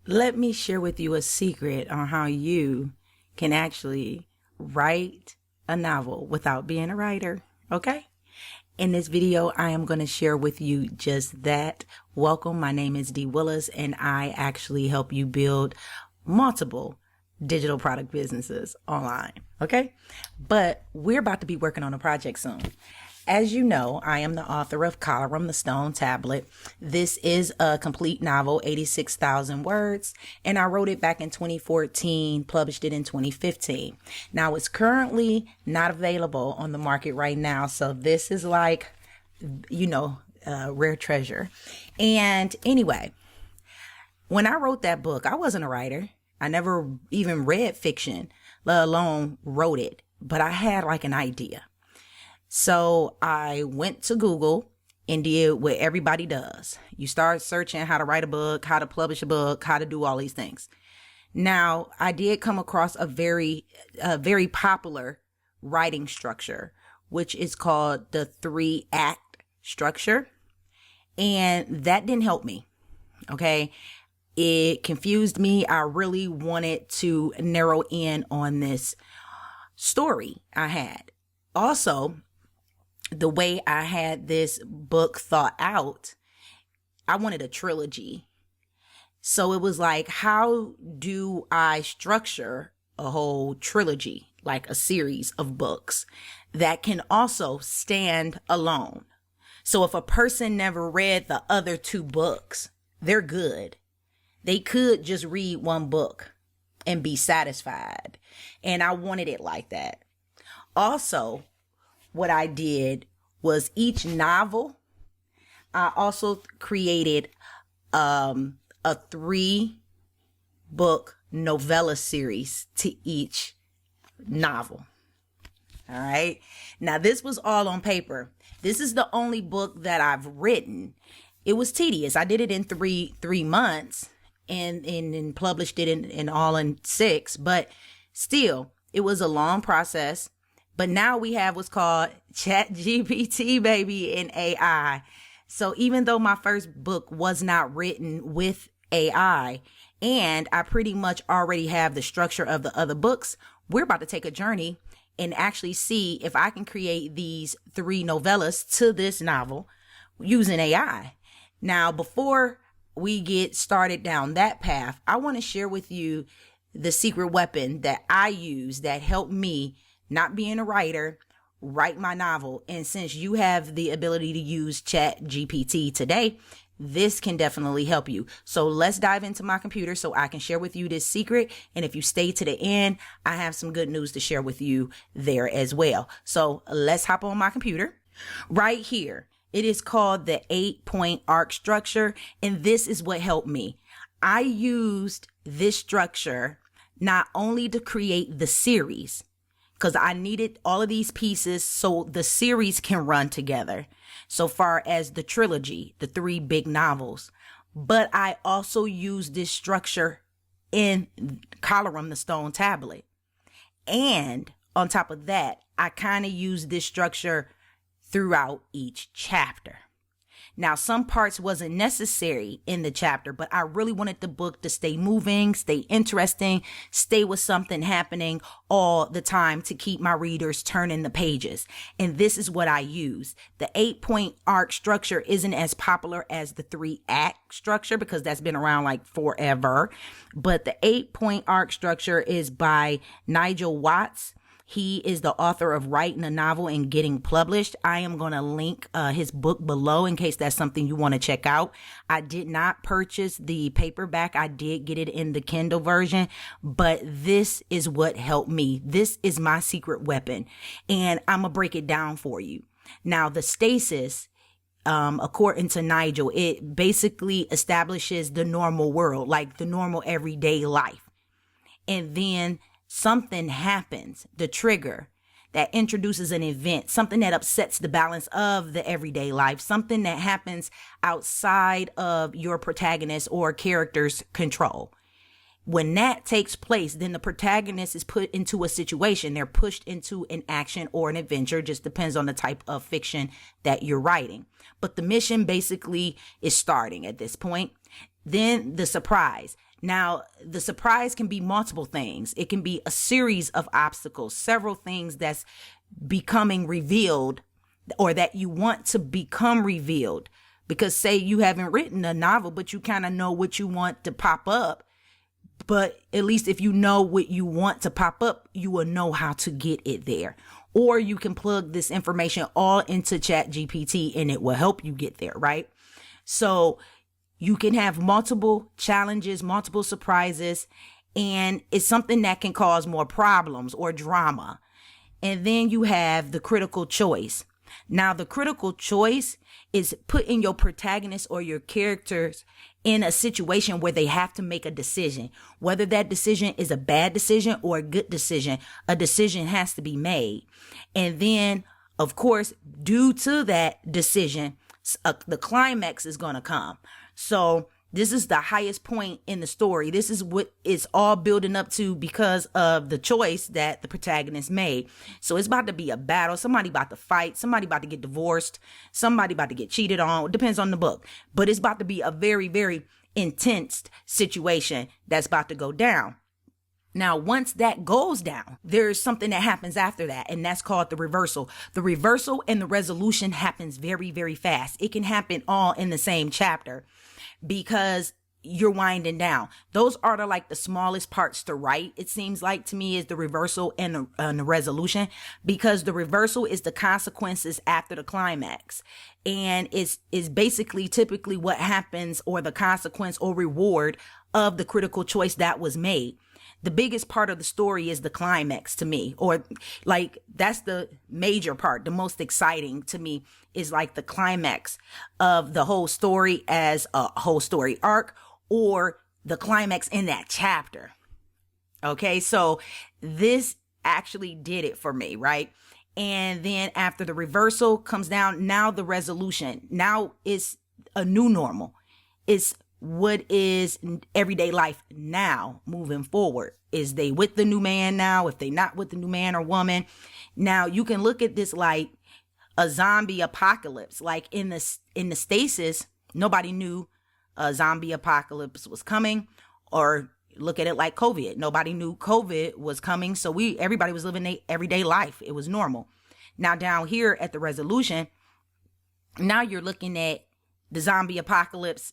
Let me share with you a secret on how you can actually write a novel without being a writer, okay? In this video, I am going to share with you just that. Welcome, my name is Dee Willis, and I actually help you build multiple digital product businesses online, okay? But we're about to be working on a project soon. As you know, I am the author of Kalarum, the Stone Tablet. This is a complete novel, 86,000 words, and I wrote it back in 2014, published it in 2015. Now, it's currently not available on the market right now, so this is like, rare treasure. And anyway, when I wrote that book, I wasn't a writer. I never even read fiction, let alone wrote it, but I had like an idea. So I went to Google and did what everybody does. You start searching how to write a book, how to publish a book, how to do all these things. Now, I did come across a very popular writing structure, which is called the 3-act structure. And that didn't help me. Okay. It confused me. I really wanted to narrow in on this story I had. Also, the way I had this book thought out, I wanted a trilogy. So it was like, how do I structure a whole trilogy, like a series of books that can also stand alone? So if a person never read the other two books, they're good. They could just read one book and be satisfied. And I wanted it like that. Also, what I did was each novel, I also created a 3-book novella series to each novel. All right. Now, this was all on paper. This is the only book that I've written. It was tedious. I did it in three months and published it in 6, but still, it was a long process. But now we have what's called ChatGPT, baby, and AI. So even though my first book was not written with AI, and I pretty much already have the structure of the other books, we're about to take a journey and actually see if I can create these 3 novellas to this novel using AI. Now, before we get started down that path, I want to share with you the secret weapon that I use that helped me, not being a writer, write my novel. And since you have the ability to use Chat GPT today, this can definitely help you. So let's dive into my computer so I can share with you this secret. And if you stay to the end, I have some good news to share with you there as well. So let's hop on my computer right here. It is called the 8-point arc structure. And this is what helped me. I used this structure not only to create the series, because I needed all of these pieces so the series can run together, so far as the trilogy, the 3 big novels. But I also used this structure in Kalarum, the Stone Tablet. And on top of that, I kind of used this structure throughout each chapter. Now, some parts wasn't necessary in the chapter, but I really wanted the book to stay moving, stay interesting, stay with something happening all the time to keep my readers turning the pages. And this is what I use. The 8-point arc structure isn't as popular as the 3-act structure because that's been around like forever. But the 8-point arc structure is by Nigel Watts. He is the author of Writing a Novel and Getting Published. I am going to link his book below in case that's something you want to check out. I did not purchase the paperback. I did get it in the Kindle version, but this is what helped me. This is my secret weapon, and I'm going to break it down for you. Now, the stasis, according to Nigel, it basically establishes the normal world, like the normal everyday life. And then something happens, the trigger that introduces an event, something that upsets the balance of the everyday life, something that happens outside of your protagonist or character's control. When that takes place, then the protagonist is put into a situation. They're pushed into an action or an adventure. Just depends on the type of fiction that you're writing. But the mission basically is starting at this point. Then the surprise. Now, the surprise can be multiple things. It can be a series of obstacles, several things that's becoming revealed or that you want to become revealed. Because say you haven't written a novel, but you kind of know what you want to pop up. But at least if you know what you want to pop up, you will know how to get it there. Or you can plug this information all into ChatGPT and it will help you get there, right? So you can have multiple challenges, multiple surprises, and it's something that can cause more problems or drama. And then you have the critical choice. Now, the critical choice is putting your protagonist or your characters in a situation where they have to make a decision. Whether that decision is a bad decision or a good decision, a decision has to be made. And then, of course, due to that decision, the climax is going to come. So this is the highest point in the story. This is what it's all building up to because of the choice that the protagonist made. So it's about to be a battle. Somebody about to fight. Somebody about to get divorced. Somebody about to get cheated on. It depends on the book. But it's about to be a very, very intense situation that's about to go down. Now, once that goes down, there's something that happens after that, and that's called the reversal. The reversal and the resolution happens very, very fast. It can happen all in the same chapter because you're winding down. Those are the smallest parts to write, it seems like to me, is the reversal and the resolution, because the reversal is the consequences after the climax. And it's basically typically what happens or the consequence or reward of the critical choice that was made. The biggest part of the story is the climax to me, or that's the major part. The most exciting to me is the climax of the whole story as a whole story arc, or the climax in that chapter. Okay, so this actually did it for me, right? And then after the reversal comes down, now the resolution. Now it's a new normal. It's what is everyday life now moving forward. Is they with the new man now? If they not with the new man or woman? Now you can look at this like a zombie apocalypse. Like in the stasis, nobody knew a zombie apocalypse was coming. Or look at it like COVID. Nobody knew COVID was coming. So everybody was living their everyday life. It was normal. Now down here at the resolution, now you're looking at the zombie apocalypse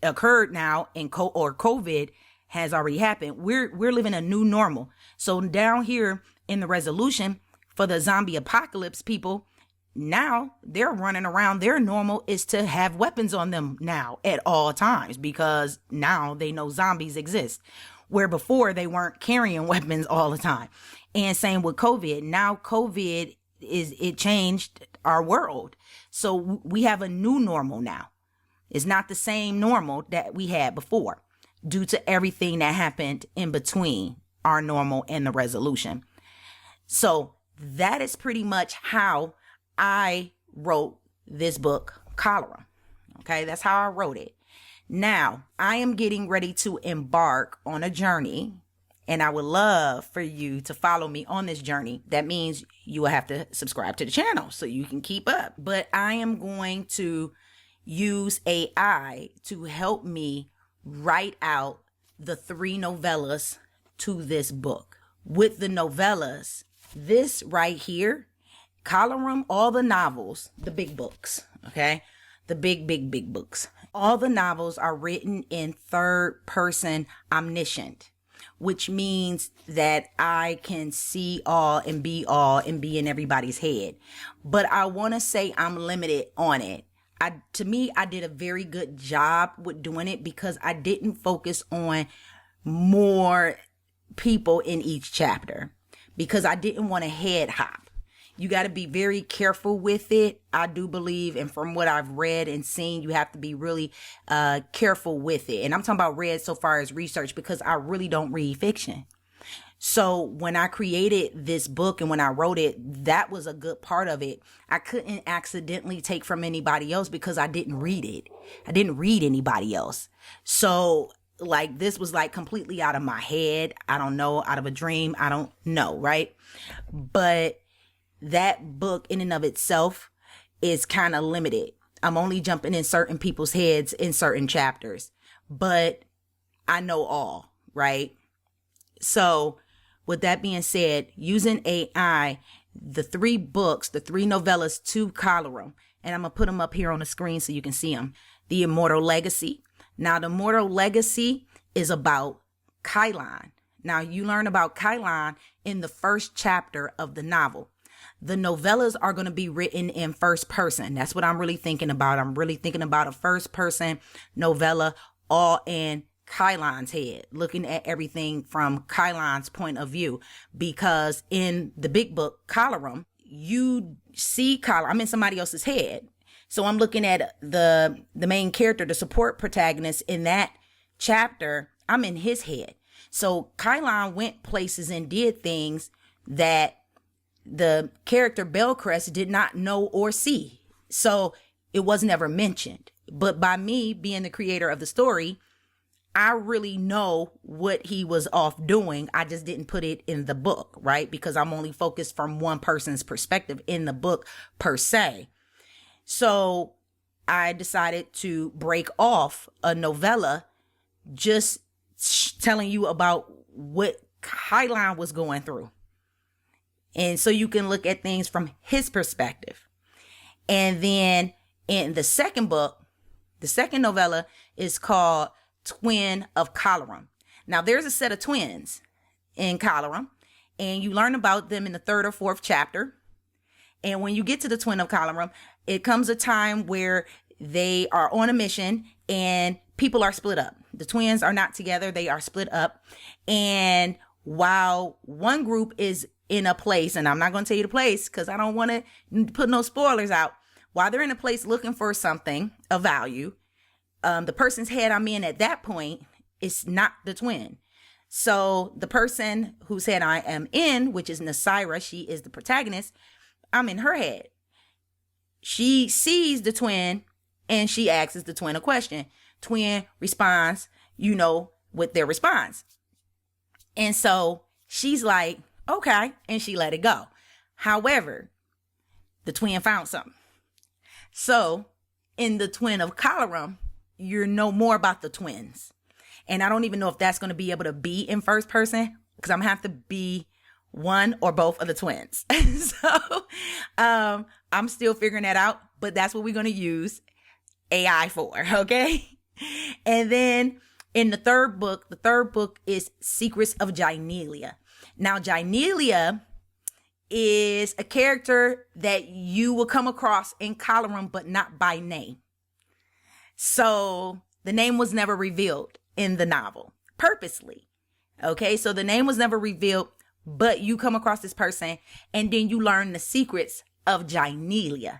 occurred now, and COVID has already happened. We're living a new normal. So down here in the resolution for the zombie apocalypse people, now they're running around. Their normal is to have weapons on them now at all times, because now they know zombies exist, where before they weren't carrying weapons all the time. And same with COVID. Now COVID it changed our world. So we have a new normal now. It's not the same normal that we had before due to everything that happened in between our normal and the resolution. So that is pretty much how I wrote this book, Kalarum. Okay, that's how I wrote it. Now, I am getting ready to embark on a journey, and I would love for you to follow me on this journey. That means you will have to subscribe to the channel so you can keep up. But I am going to use AI to help me write out the 3 novellas to this book. With the novellas, this right here, Kalarum, all the novels, the big books, okay? The big books. All the novels are written in third person omniscient, which means that I can see all and be in everybody's head. But I want to say I'm limited on it. To me, I did a very good job with doing it because I didn't focus on more people in each chapter because I didn't want to head hop. You got to be very careful with it. I do believe, and from what I've read and seen, you have to be really careful with it. And I'm talking about read so far as research, because I really don't read fiction. So when I created this book and when I wrote it, that was a good part of it. I couldn't accidentally take from anybody else because I didn't read it. I didn't read anybody else. So this was completely out of my head. I don't know, out of a dream. I don't know, right? But that book in and of itself is kind of limited. I'm only jumping in certain people's heads in certain chapters. But I know all, right? So with that being said, using AI, the 3 books, the 3 novellas to Kalarum, and I'm going to put them up here on the screen so you can see them. The Immortal Legacy. Now, the Immortal Legacy is about Kylon. Now, you learn about Kylon in the first chapter of the novel. The novellas are going to be written in first person. That's what I'm really thinking about. I'm really thinking about a first person novella all in Kylon's head, looking at everything from Kylon's point of view. Because in the big book, Kalarum, you see Kylon, I'm in somebody else's head. So I'm looking at the main character, the support protagonist in that chapter. I'm in his head. So Kylon went places and did things that the character Bellcrest did not know or see. So it was never mentioned. But by me being the creator of the story, I really know what he was off doing. I just didn't put it in the book, right? Because I'm only focused from one person's perspective in the book per se. So I decided to break off a novella just telling you about what Kylon was going through. And so you can look at things from his perspective. And then in the second book, the second novella is called Twin of Kalarum. Now there's a set of twins in Kalarum, and you learn about them in the 3rd or 4th chapter. And when you get to the Twin of Kalarum, it comes a time where they are on a mission and people are split up. The twins are not together. They are split up. And while one group is in a place, and I'm not going to tell you the place because I don't want to put no spoilers out. While they're in a place looking for something of value, the person's head I'm in at that point is not the twin. So the person whose head I am in, which is Nasira, she is the protagonist, I'm in her head. She sees the twin and she asks the twin a question. Twin responds, with their response. And so she's like, okay, and she let it go. However, the twin found something. So in the Twin of Kalarum, you know more about the twins. And I don't even know if that's going to be able to be in first person because I'm going to have to be one or both of the twins. So I'm still figuring that out, but that's what we're going to use AI for, okay? And then in the third book is Secrets of Gynelia. Now, Gynelia is a character that you will come across in Kalarum, but not by name. So the name was never revealed in the novel purposely. Okay, so the name was never revealed, but you come across this person and then you learn the secrets of Gynelia,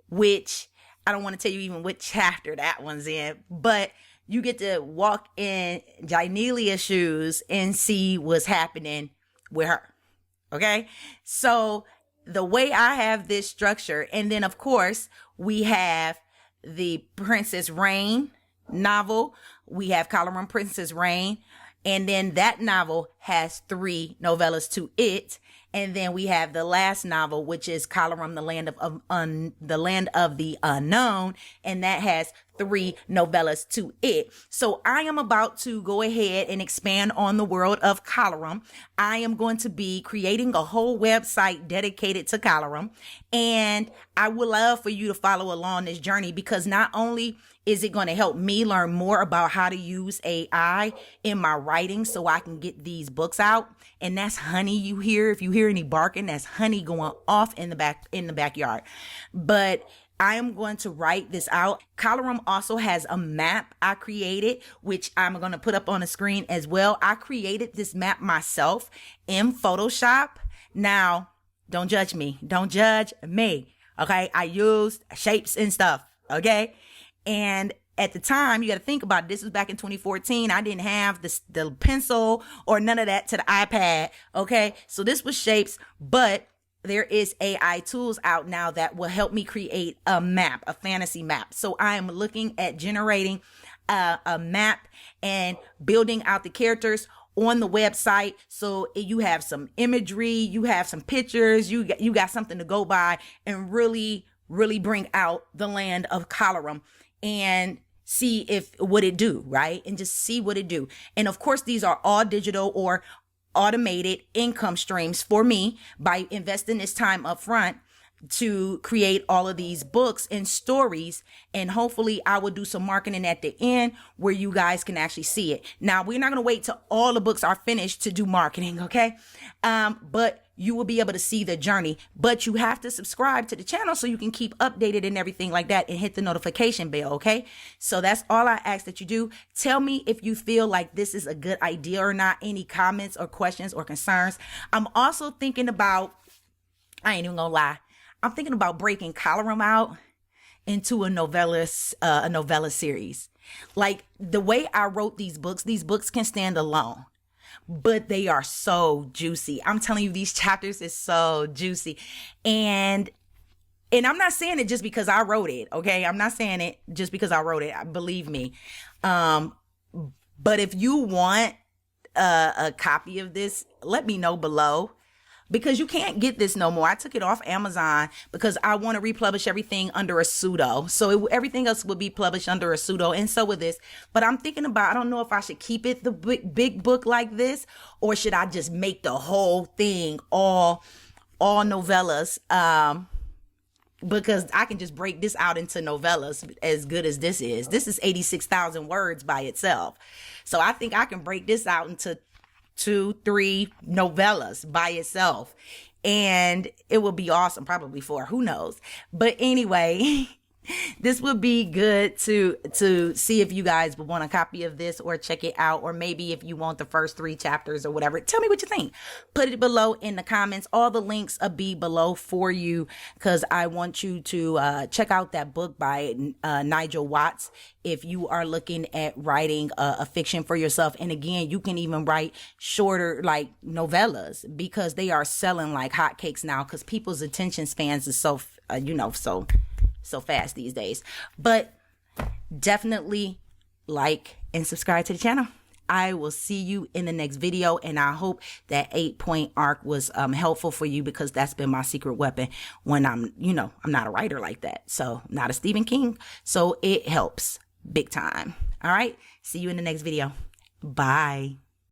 which I don't want to tell you even what chapter that one's in, but you get to walk in Gynelia's shoes and see what's happening with her. Okay, so the way I have this structure, and then of course we have the Princess Rain novel. We have Kalarum Princess Rain, and then that novel has 3 novellas to it. And then we have the last novel, which is Kalarum, the Land of the Unknown, and that has 3 novellas to it. So I am about to go ahead and expand on the world of Kalarum. I am going to be creating a whole website dedicated to Kalarum, and I would love for you to follow along this journey, because not only is it going to help me learn more about how to use AI in my writing so I can get these books out. And that's honey you hear. If you hear any barking, that's honey going off in the backyard. But I am going to write this out. Kalarum also has a map I created, which I'm going to put up on the screen as well. I created this map myself in Photoshop. Now, don't judge me. Don't judge me. Okay. I used shapes and stuff. Okay. And at the time, you got to think about it. This was back in 2014. I didn't have the pencil or none of that to the iPad. Okay. So this was shapes, but there is AI tools out now that will help me create a map, a fantasy map. So I am looking at generating a map and building out the characters on the website. So you have some imagery, you have some pictures, you got something to go by and really bring out the land of Kalarum. And see if what it do, right? And just see what it do. And of course, these are all digital or automated income streams for me by investing this time up front to create all of these books and stories. And hopefully I will do some marketing at the end where you guys can actually see it. Now, we're not going to wait till all the books are finished to do marketing. Okay. But you will be able to see the journey, but you have to subscribe to the channel so you can keep updated and everything like that, and hit the notification bell. Okay. So that's all I ask that you do. Tell me if you feel like this is a good idea or not. Any comments or questions or concerns. I'm also thinking about, I ain't even gonna lie, I'm thinking about breaking Kalarum out into a novella series. Like the way I wrote these books can stand alone, but they are so juicy. I'm telling you, these chapters is so juicy. And I'm not saying it just because I wrote it. Okay. I'm not saying it just because I wrote it. Believe me. But if you want a copy of this, let me know below. Because you can't get this no more. I took it off Amazon because I want to republish everything under a pseudo. So everything else will be published under a pseudo, and so with this. But I'm thinking about, I don't know if I should keep it the big book like this, or should I just make the whole thing all novellas? Because I can just break this out into novellas as good as this is. This is 86,000 words by itself. So I think I can break this out into 2-3 novellas by itself, and it will be awesome. Probably 4, who knows. But anyway, this would be good to see if you guys would want a copy of this or check it out, or maybe if you want the first 3 chapters or whatever. Tell me what you think. Put it below in the comments. All the links will be below for you, because I want you to check out that book by Nigel Watts if you are looking at writing a fiction for yourself. And again, you can even write shorter, like novellas, because they are selling like hotcakes now, because people's attention spans is so so fast these days. But definitely like and subscribe to the channel. I will see you in the next video, and I hope that 8-point arc was helpful for you, because that's been my secret weapon when I'm not a writer like that. So not a Stephen King. So it helps big time. All right. See you in the next video. Bye.